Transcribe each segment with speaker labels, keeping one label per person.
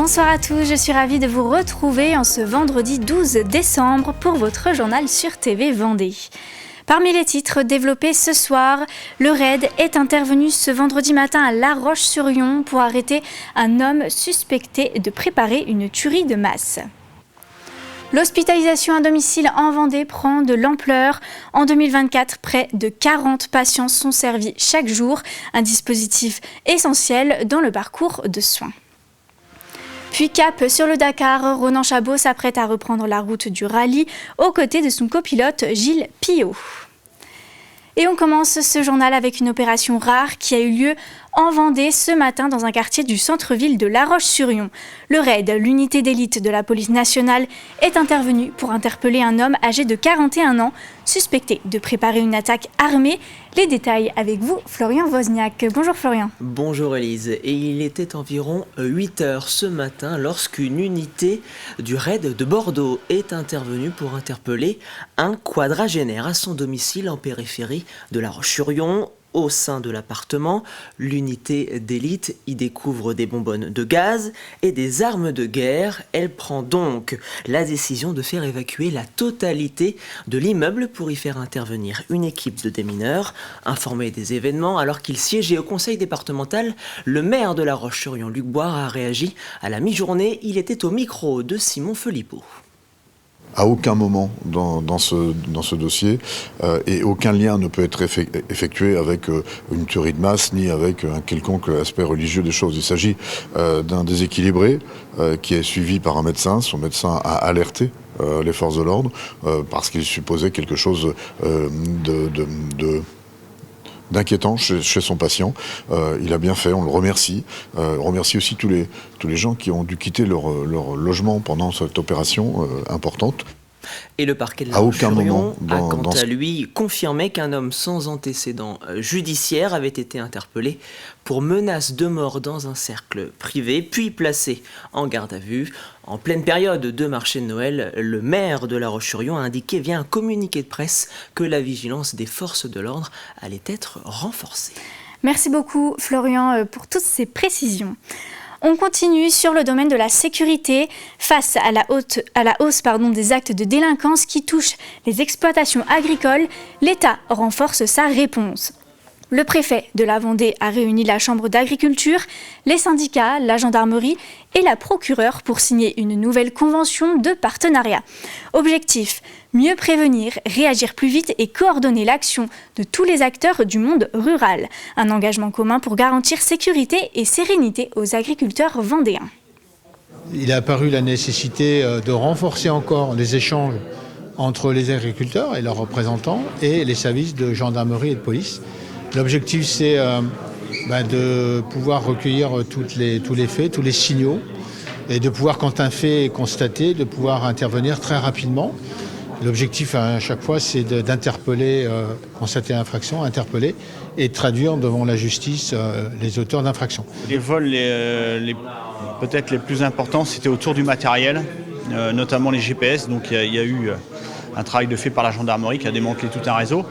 Speaker 1: Bonsoir à tous, je suis ravie de vous retrouver en ce vendredi 12 décembre pour votre journal sur TV Vendée. Parmi les titres développés ce soir, le RAID est intervenu ce vendredi matin à La Roche-sur-Yon pour arrêter un homme suspecté de préparer une tuerie de masse. L'hospitalisation à domicile en Vendée prend de l'ampleur. En 2024, près de 40 patients sont servis chaque jour, un dispositif essentiel dans le parcours de soins. Puis cap sur le Dakar, Ronan Chabot s'apprête à reprendre la route du rallye aux côtés de son copilote Gilles Pillot. Et on commence ce journal avec une opération rare qui a eu lieu en Vendée ce matin dans un quartier du centre-ville de La Roche-sur-Yon. Le RAID, l'unité d'élite de la police nationale, est intervenu pour interpeller un homme âgé de 41 ans, suspecté de préparer une attaque armée. Les détails avec vous, Florian Wozniak. Bonjour Florian.
Speaker 2: Bonjour Élise. Et il était environ 8h ce matin lorsqu'une unité du RAID de Bordeaux est intervenue pour interpeller un quadragénaire à son domicile en périphérie de La Roche-sur-Yon. Au sein de l'appartement, l'unité d'élite y découvre des bonbonnes de gaz et des armes de guerre. Elle prend donc la décision de faire évacuer la totalité de l'immeuble pour y faire intervenir une équipe de démineurs. Informé des événements, alors qu'il siégeait au conseil départemental, le maire de La Roche-sur-Yon, Luc Boire, a réagi à la mi-journée. Il était au micro de Simon Philippot.
Speaker 3: À aucun moment dans ce dossier, et aucun lien ne peut être effectué avec une tuerie de masse ni avec un quelconque aspect religieux des choses. Il s'agit d'un déséquilibré qui est suivi par un médecin. Son médecin a alerté les forces de l'ordre parce qu'il supposait quelque chose d'inquiétant chez son patient. Il a bien fait, on le remercie. On remercie aussi tous les gens qui ont dû quitter leur logement pendant cette opération importante.
Speaker 2: Et le parquet de La Roche-sur-Yon a quant à lui confirmé qu'un homme sans antécédent judiciaire avait été interpellé pour menace de mort dans un cercle privé, puis placé en garde à vue. En pleine période de marché de Noël, le maire de La Roche-sur-Yon a indiqué via un communiqué de presse que la vigilance des forces de l'ordre allait être renforcée.
Speaker 1: Merci beaucoup Florian pour toutes ces précisions. On continue sur le domaine de la sécurité. Face à la hausse des actes de délinquance qui touchent les exploitations agricoles, l'État renforce sa réponse. Le préfet de la Vendée a réuni la Chambre d'agriculture, les syndicats, la gendarmerie et la procureure pour signer une nouvelle convention de partenariat. Objectif, mieux prévenir, réagir plus vite et coordonner l'action de tous les acteurs du monde rural. Un engagement commun pour garantir sécurité et sérénité aux agriculteurs vendéens.
Speaker 4: Il est apparu la nécessité de renforcer encore les échanges entre les agriculteurs et leurs représentants et les services de gendarmerie et de police. L'objectif, c'est de pouvoir recueillir tous les faits, tous les signaux, et de pouvoir, quand un fait est constaté, de pouvoir intervenir très rapidement. L'objectif, à chaque fois, c'est d'interpeller, constater l'infraction, interpeller et traduire devant la justice les auteurs d'infractions.
Speaker 5: Les vols peut-être les plus importants, c'était autour du matériel, notamment les GPS. Donc il y a eu un travail de fait par la gendarmerie qui a démantelé tout un réseau.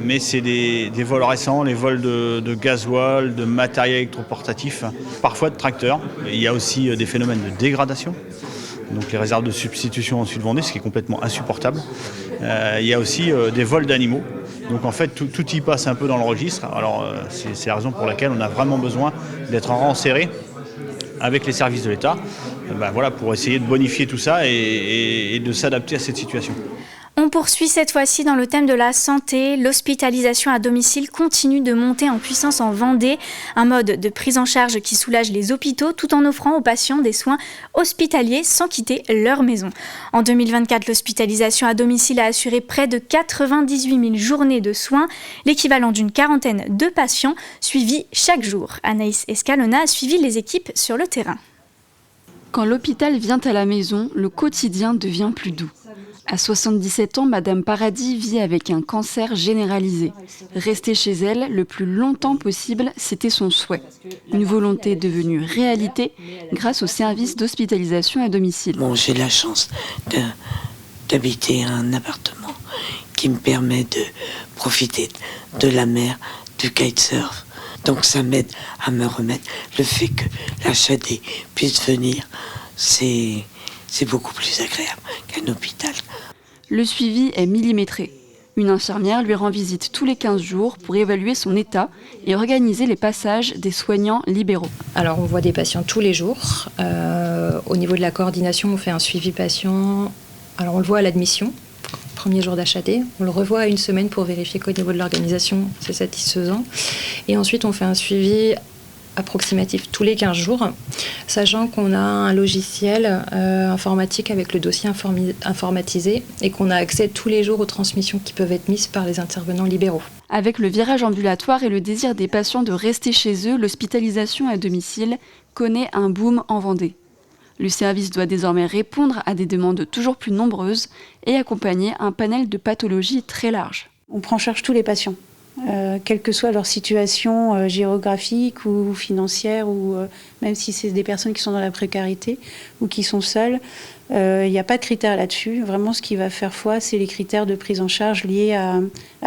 Speaker 5: Mais c'est des vols récents, les vols de gasoil, de matériel électroportatif, parfois de tracteurs. Et il y a aussi des phénomènes de dégradation, donc les réserves de substitution en Sud-Vendée, ce qui est complètement insupportable. Il y a aussi des vols d'animaux. Donc en fait, tout y passe un peu dans le registre. Alors c'est la raison pour laquelle on a vraiment besoin d'être en rang serré avec les services de l'État, pour essayer de bonifier tout ça et de s'adapter à cette situation.
Speaker 1: On poursuit cette fois-ci dans le thème de la santé. L'hospitalisation à domicile continue de monter en puissance en Vendée. Un mode de prise en charge qui soulage les hôpitaux tout en offrant aux patients des soins hospitaliers sans quitter leur maison. En 2024, l'hospitalisation à domicile a assuré près de 98 000 journées de soins, l'équivalent d'une quarantaine de patients suivis chaque jour. Anaïs Escalona a suivi les équipes sur le terrain.
Speaker 6: Quand l'hôpital vient à la maison, le quotidien devient plus doux. À 77 ans, Madame Paradis vit avec un cancer généralisé. Rester chez elle le plus longtemps possible, c'était son souhait. Une volonté devenue réalité grâce au service d'hospitalisation à domicile.
Speaker 7: J'ai la chance d'habiter un appartement qui me permet de profiter de la mer, du kitesurf, Donc ça m'aide à me remettre. Le fait que l'HAD puisse venir, c'est beaucoup plus agréable qu'un hôpital.
Speaker 6: Le suivi est millimétré. Une infirmière lui rend visite tous les 15 jours pour évaluer son état et organiser les passages des soignants libéraux.
Speaker 8: Alors on voit des patients tous les jours. Au niveau de la coordination, on fait un suivi patient. Alors on le voit à l'admission, premier jour d'HAD. On le revoit à une semaine pour vérifier qu'au niveau de l'organisation, c'est satisfaisant. Et ensuite on fait un suivi approximatif tous les 15 jours, sachant qu'on a un logiciel informatique avec le dossier informatisé et qu'on a accès tous les jours aux transmissions qui peuvent être mises par les intervenants libéraux.
Speaker 6: Avec le virage ambulatoire et le désir des patients de rester chez eux, l'hospitalisation à domicile connaît un boom en Vendée. Le service doit désormais répondre à des demandes toujours plus nombreuses et accompagner un panel de pathologies très large.
Speaker 9: On prend en charge tous les patients. Quelle que soit leur situation géographique ou financière, ou même si c'est des personnes qui sont dans la précarité ou qui sont seules, il n'y a pas de critères là-dessus. Vraiment, ce qui va faire foi, c'est les critères de prise en charge liés à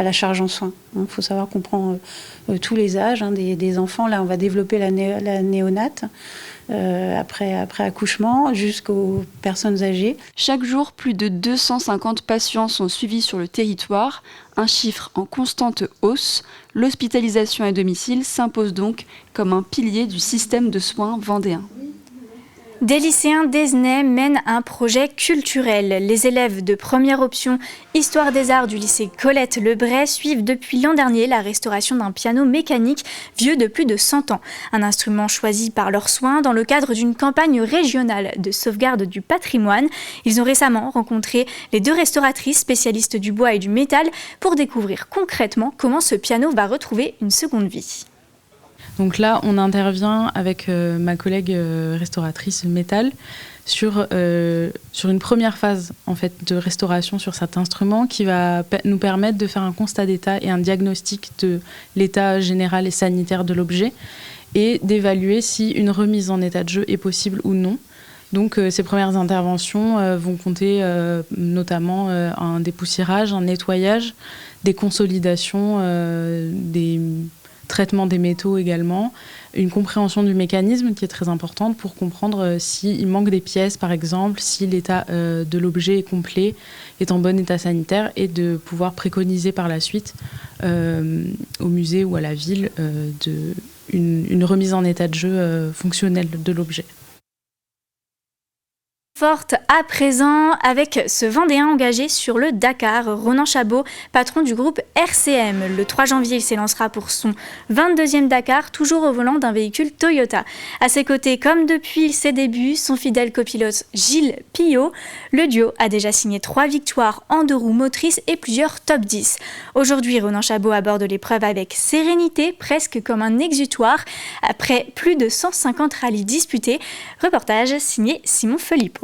Speaker 9: la charge en soins. Il faut savoir qu'on prend tous les âges, des enfants. Là, on va développer la néonate. Après accouchement, jusqu'aux personnes âgées.
Speaker 6: Chaque jour, plus de 250 patients sont suivis sur le territoire, un chiffre en constante hausse. L'hospitalisation à domicile s'impose donc comme un pilier du système de soins vendéen.
Speaker 1: Des lycéens d'Aizenay mènent un projet culturel. Les élèves de première option Histoire des Arts du lycée Colette Lebray suivent depuis l'an dernier la restauration d'un piano mécanique vieux de plus de 100 ans. Un instrument choisi par leurs soins dans le cadre d'une campagne régionale de sauvegarde du patrimoine. Ils ont récemment rencontré les 2 restauratrices spécialistes du bois et du métal pour découvrir concrètement comment ce piano va retrouver une seconde vie.
Speaker 10: Donc là, on intervient avec ma collègue restauratrice métal sur une première phase en fait, de restauration sur cet instrument qui va nous permettre de faire un constat d'état et un diagnostic de l'état général et sanitaire de l'objet et d'évaluer si une remise en état de jeu est possible ou non. Donc ces premières interventions vont compter notamment un dépoussiérage, un nettoyage, des consolidations, des traitement des métaux également, une compréhension du mécanisme qui est très importante pour comprendre s'il manque des pièces par exemple, si l'état de l'objet est complet, est en bon état sanitaire et de pouvoir préconiser par la suite au musée ou à la ville une remise en état de jeu fonctionnelle de l'objet.
Speaker 1: Forte à présent avec ce Vendéen engagé sur le Dakar, Ronan Chabot, patron du groupe RCM. Le 3 janvier, il s'élancera pour son 22e Dakar, toujours au volant d'un véhicule Toyota. À ses côtés, comme depuis ses débuts, son fidèle copilote Gilles Pillot. Le duo a déjà signé 3 victoires en 2 roues motrices et plusieurs top 10. Aujourd'hui, Ronan Chabot aborde l'épreuve avec sérénité, presque comme un exutoire, après plus de 150 rallyes disputés. Reportage signé Simon Felipeau.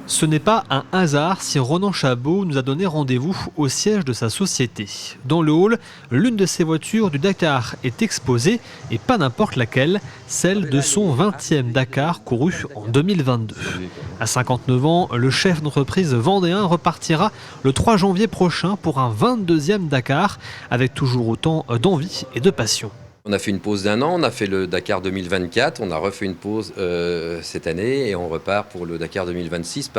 Speaker 11: Ce n'est pas un hasard si Ronan Chabot nous a donné rendez-vous au siège de sa société. Dans le hall, l'une de ses voitures du Dakar est exposée, et pas n'importe laquelle, celle de son 20e Dakar couru en 2022. À 59 ans, le chef d'entreprise vendéen repartira le 3 janvier prochain pour un 22e Dakar, avec toujours autant d'envie et de passion.
Speaker 12: On a fait une pause d'1 an, on a fait le Dakar 2024, on a refait une pause cette année et on repart pour le Dakar 2026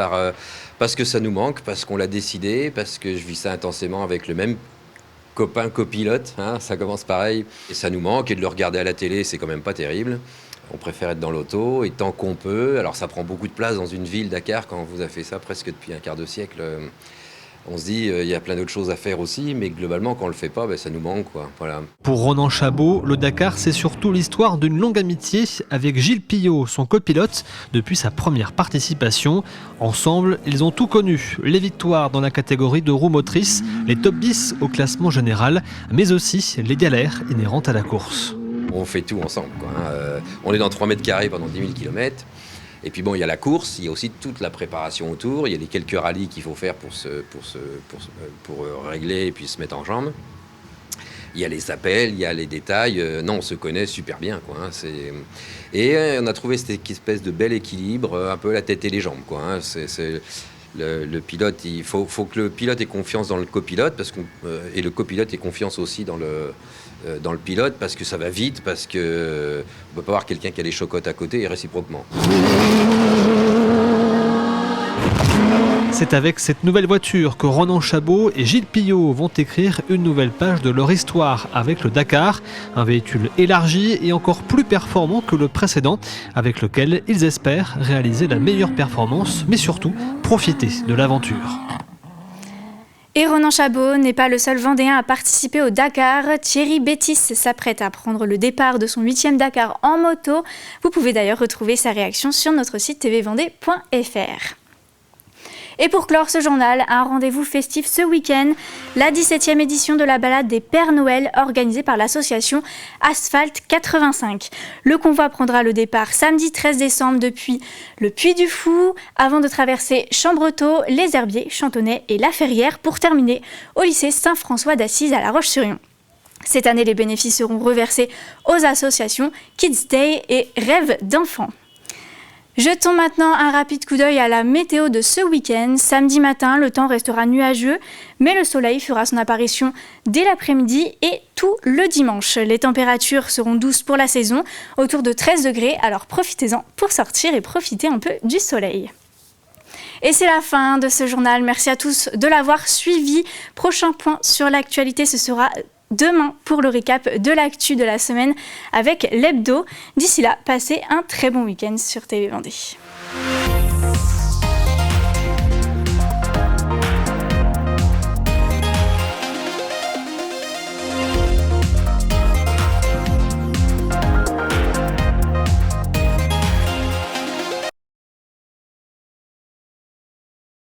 Speaker 12: parce que ça nous manque, parce qu'on l'a décidé, parce que je vis ça intensément avec le même copain copilote, hein, ça commence pareil. Et ça nous manque et de le regarder à la télé, c'est quand même pas terrible. On préfère être dans l'auto et tant qu'on peut. Alors ça prend beaucoup de place dans une ville, Dakar, quand on vous a fait ça presque depuis un quart de siècle. On se dit, il y a plein d'autres choses à faire aussi, mais globalement, quand on ne le fait pas, ça nous manque, quoi. Voilà.
Speaker 11: Pour Ronan Chabot, le Dakar, c'est surtout l'histoire d'une longue amitié avec Gilles Pillot, son copilote, depuis sa première participation. Ensemble, ils ont tout connu. Les victoires dans la catégorie de roues motrices, les top 10 au classement général, mais aussi les galères inhérentes à la course.
Speaker 12: On fait tout ensemble, quoi. On est dans 3 mètres carrés pendant 10 000 km. Et puis bon, il y a la course, il y a aussi toute la préparation autour, il y a les quelques rallyes qu'il faut faire pour régler et puis se mettre en jambes. Il y a les appels, il y a les détails. Non, on se connaît super bien, quoi. Et on a trouvé cette espèce de bel équilibre, un peu la tête et les jambes, quoi. le pilote, il faut que le pilote ait confiance dans le copilote, et le copilote ait confiance aussi dans le pilote, parce que ça va vite, parce qu'on ne peut pas avoir quelqu'un qui a les chocottes à côté et réciproquement.
Speaker 11: C'est avec cette nouvelle voiture que Ronan Chabot et Gilles Pillot vont écrire une nouvelle page de leur histoire avec le Dakar, un véhicule élargi et encore plus performant que le précédent, avec lequel ils espèrent réaliser la meilleure performance, mais surtout profiter de l'aventure.
Speaker 1: Et Ronan Chabot n'est pas le seul Vendéen à participer au Dakar. Thierry Bétis s'apprête à prendre le départ de son 8e Dakar en moto. Vous pouvez d'ailleurs retrouver sa réaction sur notre site tvvendée.fr. Et pour clore ce journal, un rendez-vous festif ce week-end, la 17e édition de la balade des Pères Noël organisée par l'association Asphalte 85. Le convoi prendra le départ samedi 13 décembre depuis le Puy du Fou, avant de traverser Chambretot, Les Herbiers, Chantonnay et La Ferrière pour terminer au lycée Saint-François d'Assise à La Roche-sur-Yon. Cette année, les bénéfices seront reversés aux associations Kids Day et Rêve d'enfants. Jetons maintenant un rapide coup d'œil à la météo de ce week-end. Samedi matin, le temps restera nuageux, mais le soleil fera son apparition dès l'après-midi et tout le dimanche. Les températures seront douces pour la saison, autour de 13 degrés, alors profitez-en pour sortir et profiter un peu du soleil. Et c'est la fin de ce journal. Merci à tous de l'avoir suivi. Prochain point sur l'actualité, ce sera demain pour le récap de l'actu de la semaine avec l'hebdo. D'ici là, passez un très bon week-end sur TV Vendée.